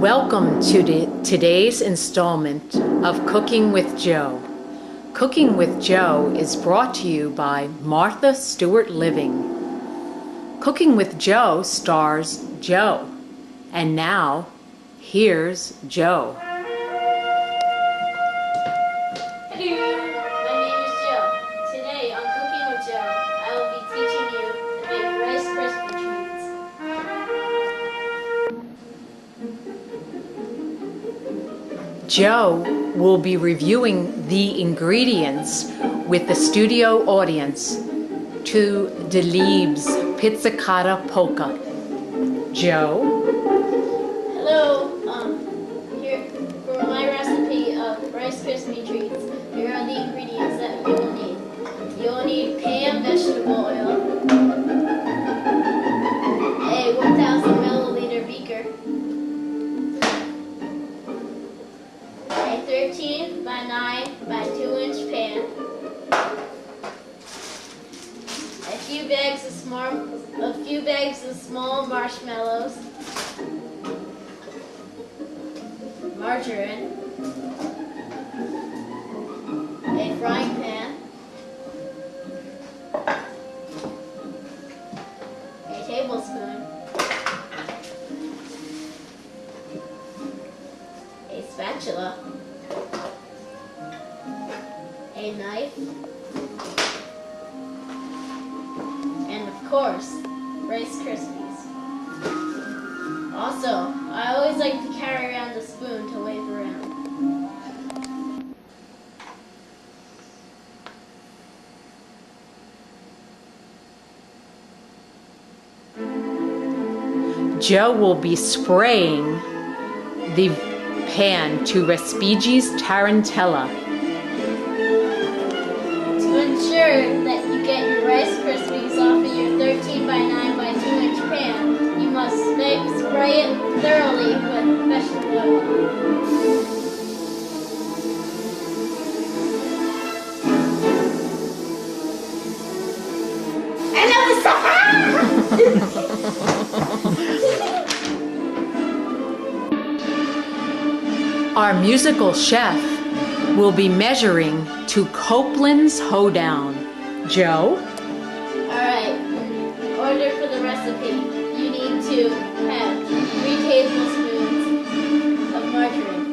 Welcome to today's installment of Cooking with Joe. Cooking with Joe is brought to you by Martha Stewart Living. Cooking with Joe stars Joe. And now, here's Joe. Hello, my name is Joe. Today on Cooking with Joe, I will be teaching you to make Rice Krispie treats. Joe will be reviewing the ingredients with the studio audience to Delibes Pizzicato Polka. Joe? Hello, here for my recipe of Rice Krispie treats. Here are the ingredients that you will need. You will need Pam vegetable oil, a 1,000 milliliter beaker, a 13 by 9 by 2 inch pan, a few bags of small marshmallows, margarine, a frying pan, a tablespoon, a spatula, a knife, and of course, Rice Krispies. Also, I always like to carry around a spoon to wave around. Joe will be spraying the pan to Respighi's Tarantella. To ensure that you get your Rice Krispies off of your 13 by 9 by 2 inch pan, you must spray it thoroughly with vegetable oil. Our musical chef will be measuring to Copeland's Hoedown. Joe? Alright, in order for the recipe, you need to have 3 tablespoons of margarine,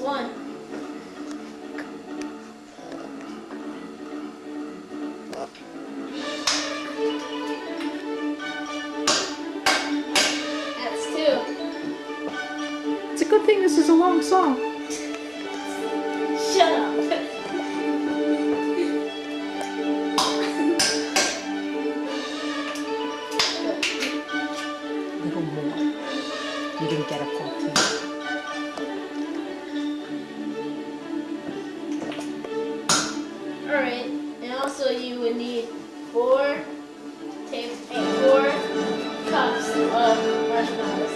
1. That's 2. It's a good thing this is a long song. Shut up. A little more. You didn't get a full tea. Alright, and also you would need 4 cups of marshmallows.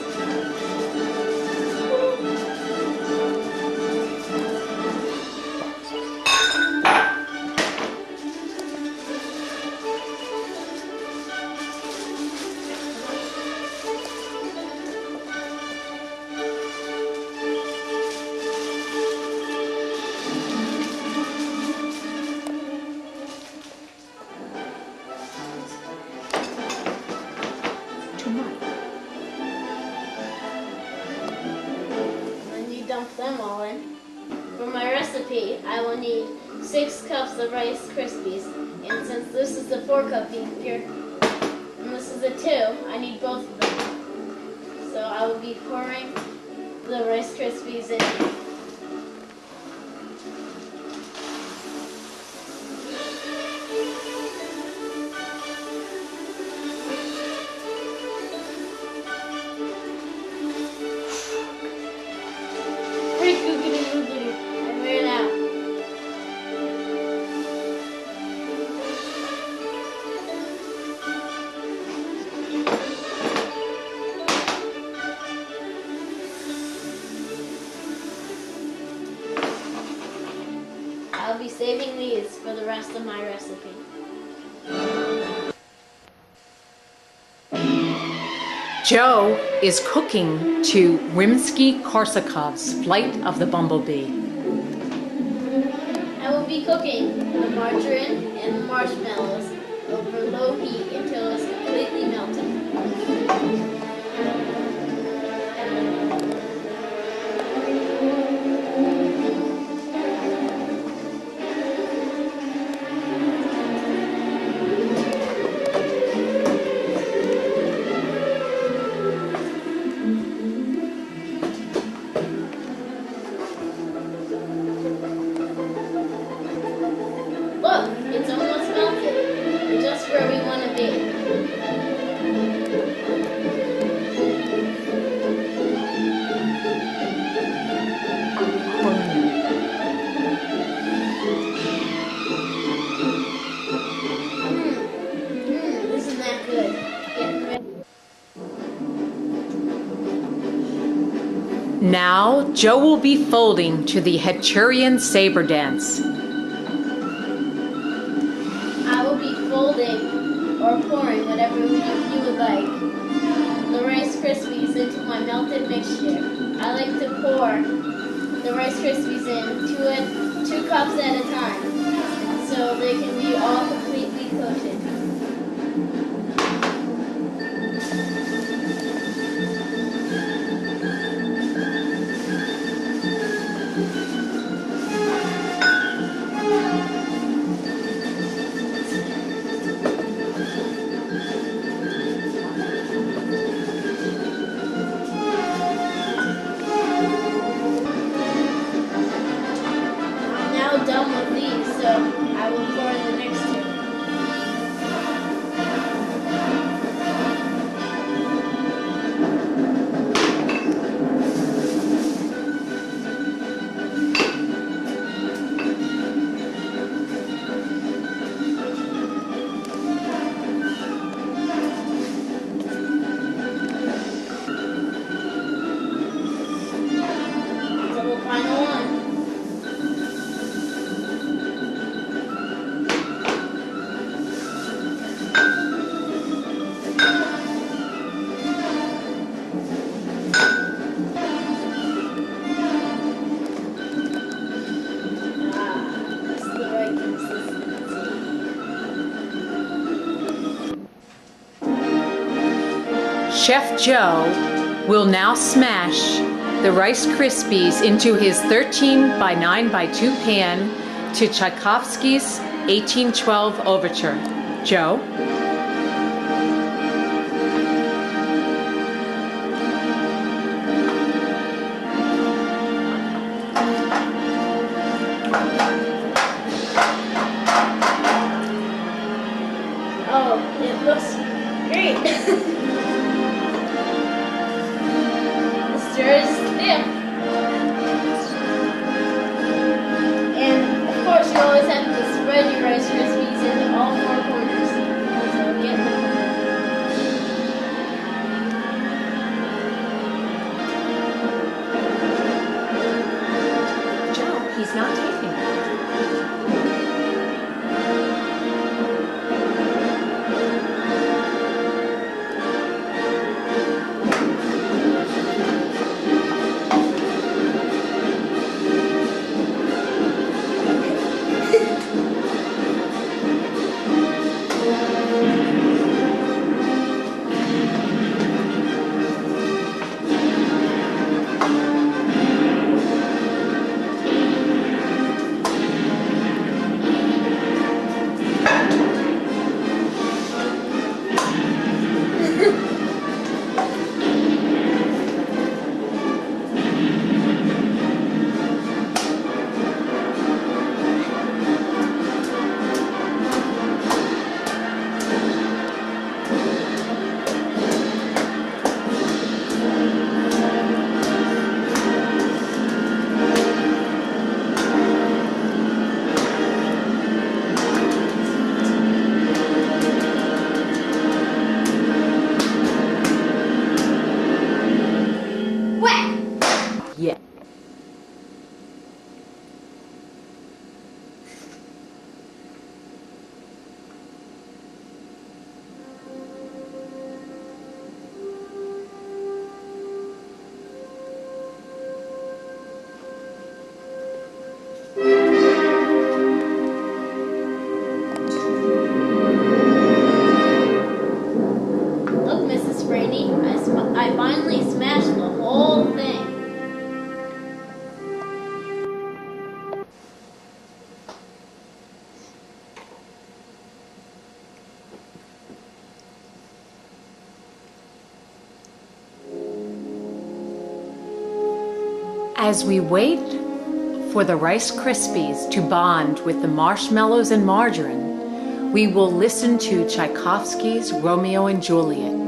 Too much. Then you dump them all in. For my recipe, I will need 6 cups of Rice Krispies. And since this is the 4-cup beaker, and this is a 2, I need both of them. So I will be pouring the Rice Krispies in. I ran out. rest of my recipe. Joe is cooking to Rimsky-Korsakov's Flight of the Bumblebee. I will be cooking the margarine and the marshmallows over low heat until it's completely melted. Look, it's almost melted. We're just where we want to be. Isn't that good? Getting ready. Now, Joe will be folding to the Hechurian saber dance. I will be folding or pouring whatever you would like the Rice Krispies into my melted mixture. I like to pour the Rice Krispies in 2 cups at a time so they can be all completely coated. Now done with these, so I will pour the next 2. So the final one. That's the right consistency. Chef Joe will now smash the Rice Krispies into his 13 by 9 by 2 pan to Tchaikovsky's 1812 Overture. Joe? Oh, it looks great. The stir is stiff. And of course you always have to spread your Rice Krispies into all 4 corners. Brainy. I finally smashed the whole thing. As we wait for the Rice Krispies to bond with the marshmallows and margarine, we will listen to Tchaikovsky's Romeo and Juliet.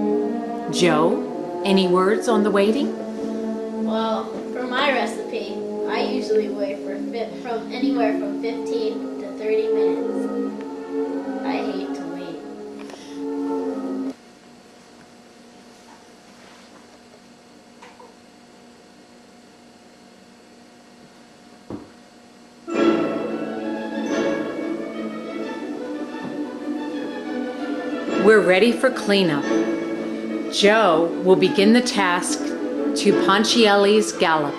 Joe, any words on the waiting? Well, for my recipe, I usually wait from anywhere from 15 to 30 minutes. I hate to wait. We're ready for cleanup. Joe will begin the task to Ponchielli's Gallop.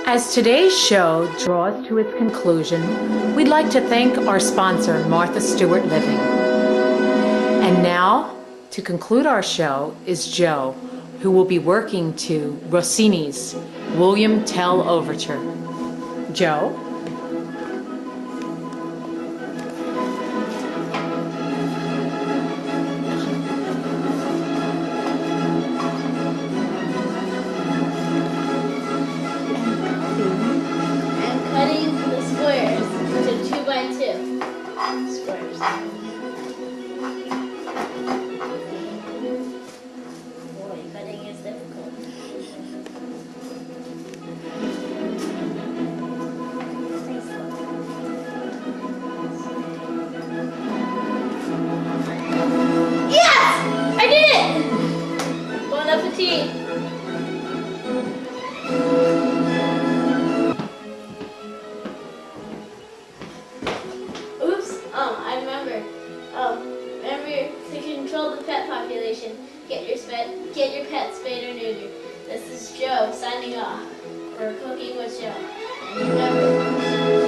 As today's show draws to its conclusion, we'd like to thank our sponsor, Martha Stewart Living. And now, to conclude our show, is Joe, who will be working to Rossini's William Tell Overture. Joe? Get your pet spayed or neutered. This is Joe signing off for Cooking with Joe. And remember,